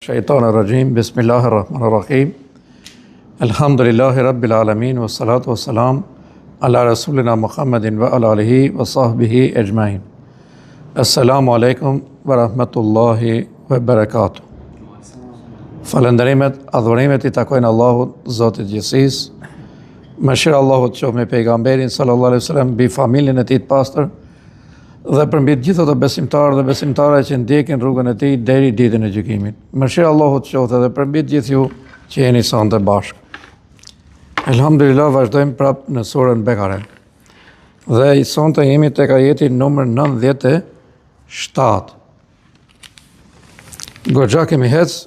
الشيطان الرجيم بسم الله الرحمن الرحيم الحمد لله رب العالمين والصلاة والسلام على رسولنا محمد وعلى آله وصحبه أجمعين. السلام عليكم ورحمة الله وبركاته. Falënderimet, adhurimet I takojnë Allahut, Zotit gjithësisë. Mëshira Allahut qoftë me pejgamberin sallallahu alaihi wasallam, mbi familjen e tij të pastër dhe për mbi të gjithë ato besimtarë dhe besimtare që ndjekin rrugën e tij deri ditën e gjykimit. Mëshira Allahut qoftë edhe për mbi të gjithë ju që jeni sonte bashkë. Elhamdulillah, vazhdojmë prapë në surën Bekare. Dhe sonte jemi tek ajeti numër 97. Goxha kemi hecë,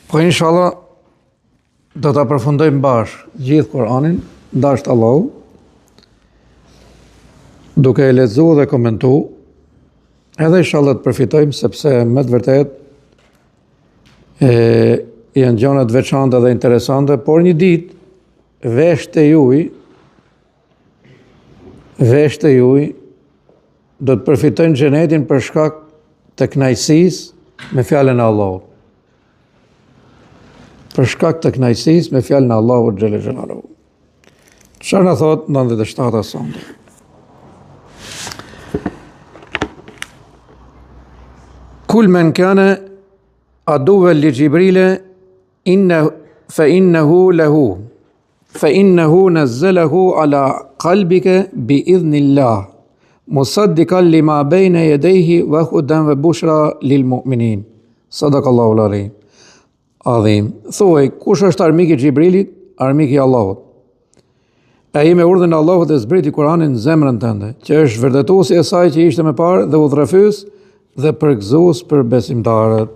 po inshallah do ta përfundojmë bashkë gjithë Kur'anin, dashur Allahu, duke e lexuar dhe komentuar, edhe inshallah të përfitojmë sepse me të vërtetë janë gjëra të veçanta dhe interesante, por një ditë veshët e juaj do të përfitojnë xhenetin për shkak të kënaqësisë me fjalën e Allahut. Për shkak të kënaqësisë me fjalën e Allahut xhelle xhelaluhu. Çfarë na thot 97 sonte? Kul men kana aduwwan li Jibril فإنه نزله على قلبك بإذن الله مصدقا لما بين يديه وهدى وبشرى للمؤمنين. صدق الله العظيم. Thuaj, kush është armik I Xhibrilit? Armik I Allahut. Ai me urdhën e Allahut e zbriti Kur'anin në zemrën tënde, që është vërtetuesi I asaj që ishte më parë dhe udhërrefyes dhe përgëzues për besimtarët.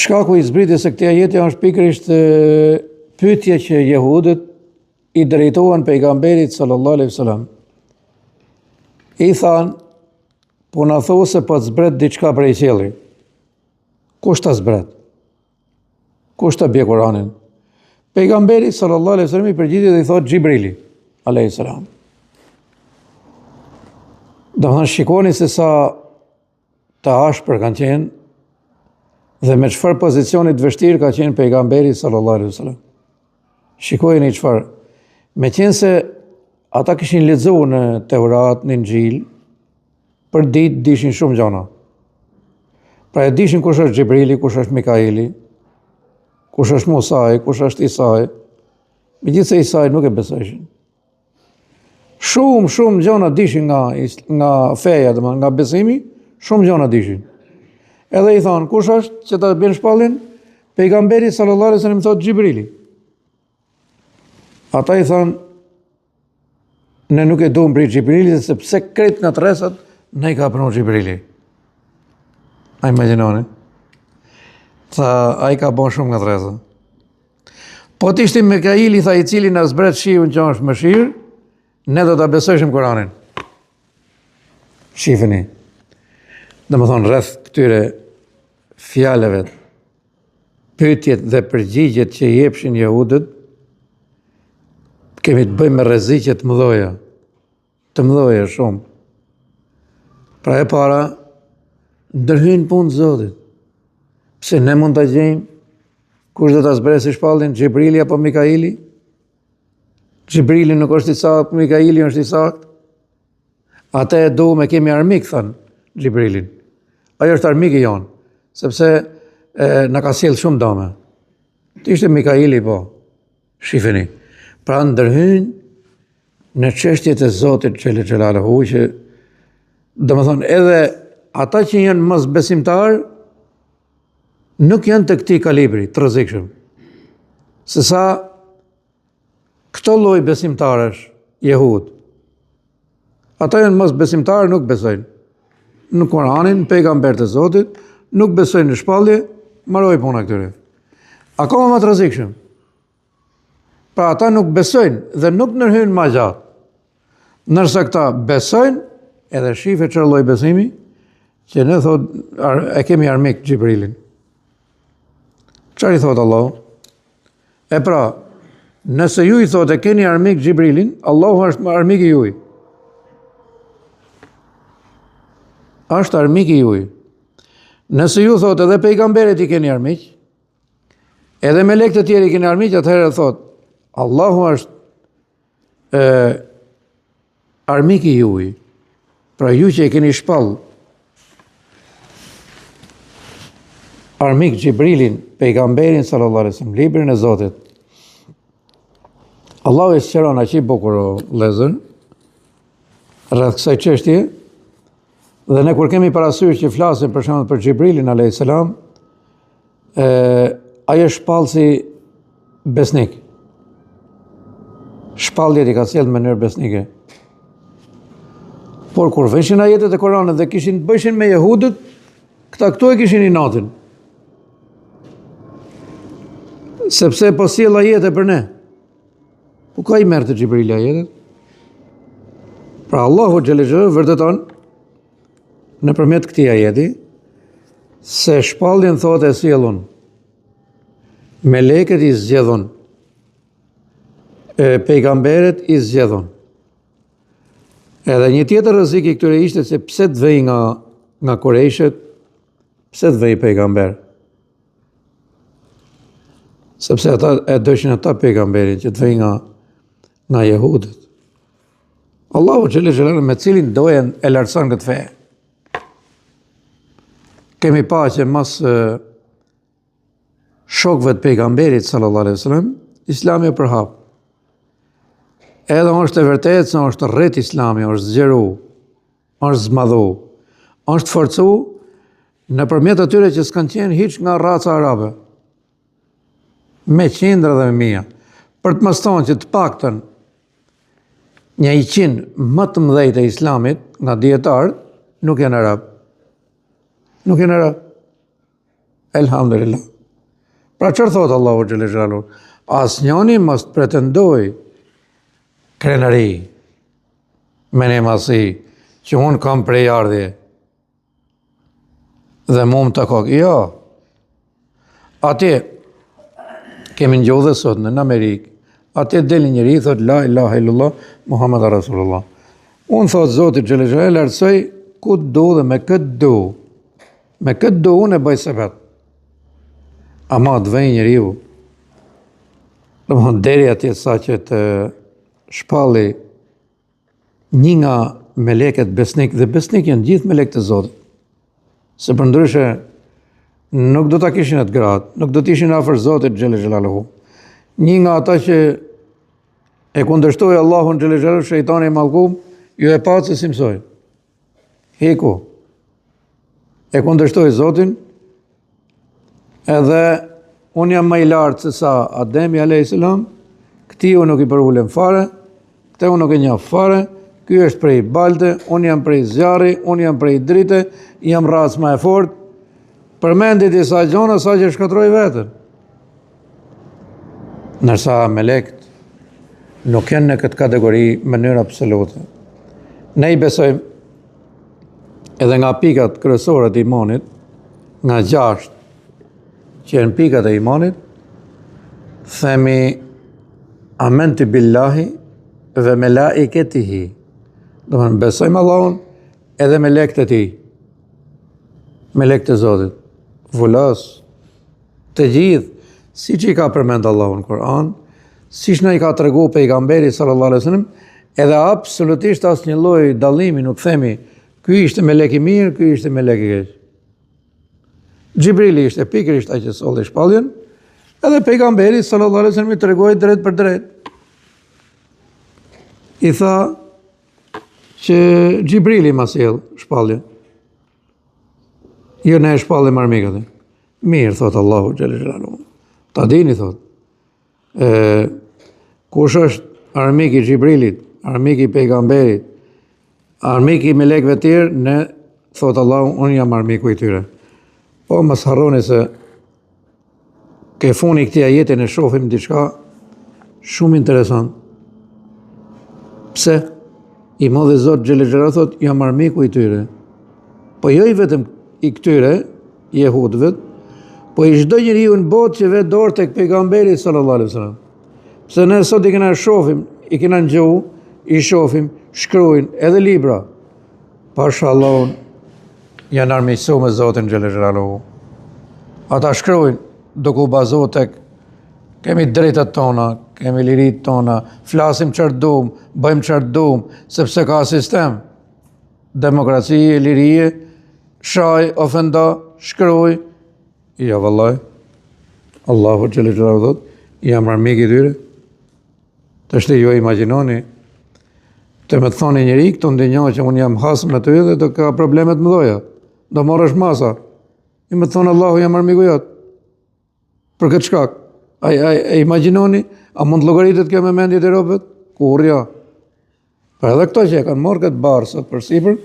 Shkaku I zbritjes së këtij ajeti është pikërisht pyetja që jehudët I drejtuan pejgamberit sallallahu alaihi wasallam. I thanë, po na thua se po të zbret diçka prej qiellit. Kush ta zbret? Kush ta bie Kur'anin? Pejgamberi sallallahu alaihi wasallam I përgjigjet dhe I thotë Xhibrili alayhis salam. Do të shikoni se sa të ashpër kanë qenë dhe me çfarë pozicioni të vështirë ka qenë pejgamberi sallallahu alaihi wasallam. Shikojeni çfarë. Meqense ata kishin lexuar në Teurat, në Injil, për ditë dishin shumë gjëra. Pra e dishin kush është Xhibrili, kush është Mikaili, kush është Musa, kush është Isa. Megjithëse Isa nuk e besojshin. Shumë gjëra dishin nga feja, domethënë nga besimi, shumë gjëra dishin. Edhe I thonë, kush është që ta bën shpallin? Pejgamberi sallallahu alaihi wasallam thotë Xhibrili. Ata I thonë, ne nuk e duam për Xhibrili sepse krejt nga tresat ne I ka pranuar Xhibrili. A imagjinoni? Tha, ai ka bën shumë nga tresat. Po të ishte Mikaili, tha, I cili na zbret shiun që është mëshirë, ne do ta besojmë Kur'anin. Shifeni. Domethënë rreth këtyre fjalëve, pyetjet dhe përgjigjet që I jepshin jehudët, kemi të bëjmë me rreziqe të mëdha shumë. Pra e para, ndërhyn punë Zotit. Pse ne mund ta gjejmë kush do ta zbresë shpallin, Xhibrili apo Mikaili? Xhibrili nuk është I saktë, Mikaili është I saktë. Ate e duam, kemi armik, thënë Xhibrilin. Ajo është armik I jonë, sepse na ka sjell shumë dome. Të ishte Mikaili, po, shifeni. Pra ndërhyn në çështjet e Zotit xhelle xhelaluhu, që domethënë edhe ata që janë mos besimtar nuk janë të këtij kalibri të rrezikshëm. Sesa këto lloj besimtarësh, jehud. Ata janë mos besimtarë, nuk besojnë në Kur'anin, pejgambert e Zotit, nuk besojnë në shpallje, mbaroi puna këtyre. Akoma më të rrezikshëm. Pra ata nuk besojnë dhe nuk ndërhyjnë më gjatë. Nërsa këta besojnë, edhe shife çfarë lloj besimi, që ne thotë e kemi armik Xhibrilin. Çfarë I thotë Allahu? E pra, nëse ju I thotë e keni armik Xhibrilin, Allahu është armik I juaj. është armik i juaj. Nëse ju thot edhe pejgamberit i keni armiq, edhe me lekë të tjerë i keni armiq, atëherë thot Allahu është armik i juaj. Pra ju që e keni shpall armik Gjibrilin, pejgamberin sallallahu alaihi wasallam, librin e Zotit. Allahu e sqaron aq bukur o vëllezër rreth kësaj çështje. Dhe ne kur kemi parasysh që flasim për shembull për Gjibrilin alayhis salam, ai është shpall si besnik. Shpalljet i ka sjellë në mënyrë besnike. Por kur veshin ajetet e Koranit dhe kishin të bëjshin me jehudët, këtu e kishin inatin. Sepse po sjell ajete për ne. Po ka i merr të Gjibrili ajetet? Pra Allahu xhelle xhelalu vërteton nëpërmjet këtij ajeti se shpalljen thotë e sjellun. Melekët i zgjedhun. Pejgamberet i zgjedhun. Edhe një tjetër rrezik i këtyre ishte se pse të vej nga Kurejshet, pse të vej pejgamber? Sepse ata e dëshin ata pejgamberin që të vej nga jehudët. Allahu xhelle xhelalu me cilin dojen e lartëson këtë fe. Kemi pa që mas shokëve të pejgamberit sallallahu alaihi wasallam, Islami e përhap. Edhe është e vërtetë se është rrit Islami, është zgjeru, është zmadhu, është forcu nëpërmjet atyre që s'kan qenë hiç nga raca arabe. Me qindra dhe me mia. Për të mos thonë që të paktën 100 më të mëdhej të Islamit nga dietarët nuk janë arab. Nuk janë arab. Elhamdulillah. Pra çfarë thot Allahu xhelle xhelalu? Asnjëri mos pretendoj krenari, menemasi, që unë kam prej ardhje dhe mu më të kokë. Jo. Atje, kemi ngjodhe sot në Amerikë, atje del njëri, thot la ilaha illallah, Muhammed Rasulullah. Unë thot Zotit xhelle xhelalu lartësoj ku do dhe me këtë do. Me këtë do unë e bëj sebet. Ama të vej njeriu, deri atje sa që të shpalli një nga meleket besnik, dhe besnik janë gjithë melekët e Zotit. Se përndryshe nuk do ta kishin atë gradë, nuk do të ishin afër Zotit xhelle xhelaluhu. Një nga ata që e kundërshtoi Allahun xhelle xhelaluhu, shejtani i mallkum, ju e patë se si mësoi. Heku. E kundërshtoi Zotin, edhe unë jam më i lartë se sa Ademi alayhis salam, këti unë nuk i përulem fare, këte unë nuk e njaf fare, ky është prej balte, unë jam prej zjarri, unë jam prej drite, jam racë më e fort, përmendit i sa gjona sa që shkatroj vetën. Nërsa melekt nuk janë në këtë kategori mënyrë absolute. Ne i besojmë edhe nga pikat kryesore të imanit, nga 6 që janë pikat e imanit, themi amantu billahi ve melaiketihi. Do të thonë besojmë Allahun edhe me melekët e tij. Melekët e Zotit, vulos të gjithë, siç i ka përmend Allahu në Kur'an, siç na i ka treguar pejgamberi sallallahu alaihi wasallam, edhe absolutisht asnjë lloj dallimi nuk themi ky ishte melek i mirë, ky ishte melek i keq. Gjibrili ishte pikërisht ai që solli shpalljen, edhe pejgamberi sallallahu alaihi wasallam i tregoi drejt për drejt. I tha që Gjibrili ma sjell shpalljen. Jo ne e shpallim armikët. Mirë, thot Allahu xhelle xhelaluhu. Ta dini, thot. Kush është armik i Gjibrilit, armik i pejgamberit, armik i melekëve të tjerë, ne, thot Allahu, unë jam armiku i tyre. Po mos harroni se ke funi këtij ajeti ne shohim diçka shumë interesant. Pse? I madhi Zot xhelle xhelaluhu thot jam armiku i tyre. Po jo i vetëm i këtyre jehudëve, po i çdo njeriu në botë që vet dorë tek pejgamberi sallallahu alaihi wasallam. Pse ne sot i kena shohim, i kena ngjohu, i shohim, shkruajnë edhe libra. Pasha Allahun, janë armiqësu me Zotin Xhelexhelalu. Ata shkrujnë duke u bazuar tek kemi drejtat tona, kemi lirit tona, flasim çfarë duam, bëjmë çfarë duam, sepse ka sistem. Demokracie, lirie, shaj, ofenda, shkruaj. Ja vallaj. Allahu Xhelexhelalu thot, jam armik i tyre. Të ju imagjinoni, të me thoni njëri këtu ndinjohë që unë jam hasë me ty dhe të ka problemet më doja. Do morësh masa. I me thonë Allahu jam armiku jotë. Për këtë shkak. Imagjinoni, a mund të llogaritet kjo me mendjet e robët? Kur ja. Pra edhe këto që e kanë marrë këtë barë sot për sipër,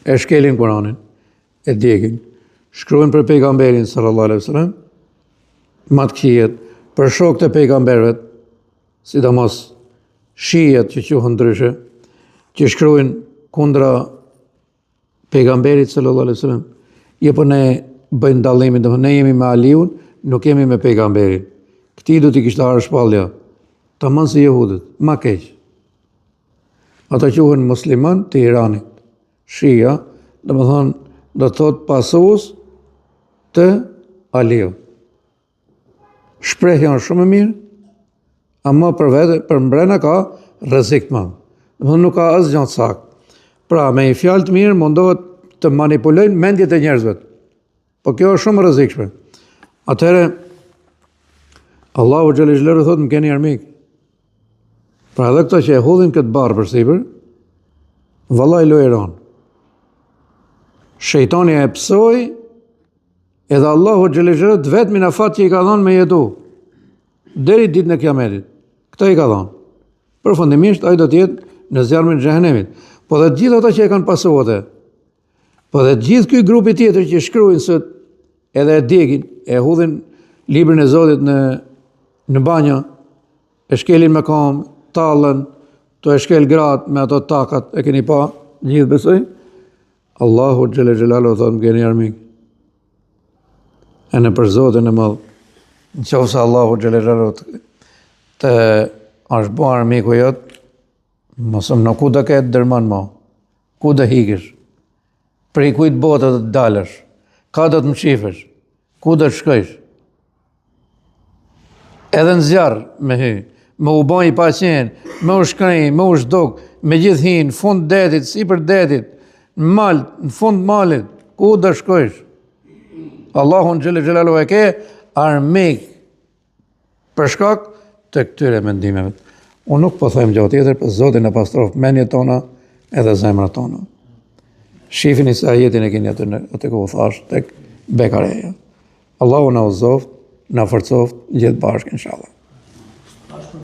e shkelin Kur'anin, e djegin, shkruajnë për pejgamberin sallallahu alaihi wasallam, matkhijet, për shokët e pejgamberëve, sidomos shijet që quhen ndryshe, që shkruajnë kundra pejgamberit sallallahu alaihi wasallam. Po ne bëjnë dallimin, domethënë ne jemi me Aliun, nuk jemi me pejgamberin. Këti du t'i kishte harë shpallja, tamam si jehudët, ma keq. Ata quhen musliman të Iranit. Shia, domethënë do të thot pasues të Aliut. Shprehja është shumë e mirë, ama për mbrena ka rrezik të madh. Domethënë nuk ka asgjë të saktë. Pra, me një fjalë të mirë mundohet të manipulojnë mendjet e njerëzve. Po kjo është shumë rrezikshme. Atëherë Allahu Xhelexhelalu thotë më keni armik. Pra edhe këto që e hodhin këtë barë për sipër, vallai lojëron. Shejtani e psoi, edhe Allahu Xhelexhelalu vetëm në fat që i ka dhënë me jetu deri ditën e Kiametit. Këtë i ka dhënë. Përfundimisht ai do të jetë në zjarmin e xhehenemit. Po dhe gjithë ata që e kanë pasuar, po dhe gjithë ky grupi tjetër që shkruajnë sot edhe e djegin, e hudhin librin e Zotit në banjë, e shkelin me kam, tallën, to e shkel gratë me ato takat, e keni pa, gjithë besoj. Allahu Xhelexhelalu thotë më keni armik. E në për Zotin e madh, nëse Allahu Xhelexhelalu të është bo armiku jot, mosëm në ku do ketë dërman ma, ku do hikesh, prej kujt botë do të dalësh, ka do të më shifësh, ku do të shkojsh. Edhe në zjarë me hy, me u bën i paqen, me u shkrej, me u shduk, me gjithë hinë, fund detit, sipër detit, në mal, në fund malit, ku do shkojsh. Allahun Xhelexhelalu e ke armik për shkak të këtyre mendimeve. Unë nuk po them gjë tjetër, për Zotin e pastroft mendjet tona edhe zemrat tona. Shifini se ajetin e keni atë ku u thash tek bekareja. Allahu na uzoft, na forcoft gjithë bashkë inshallah.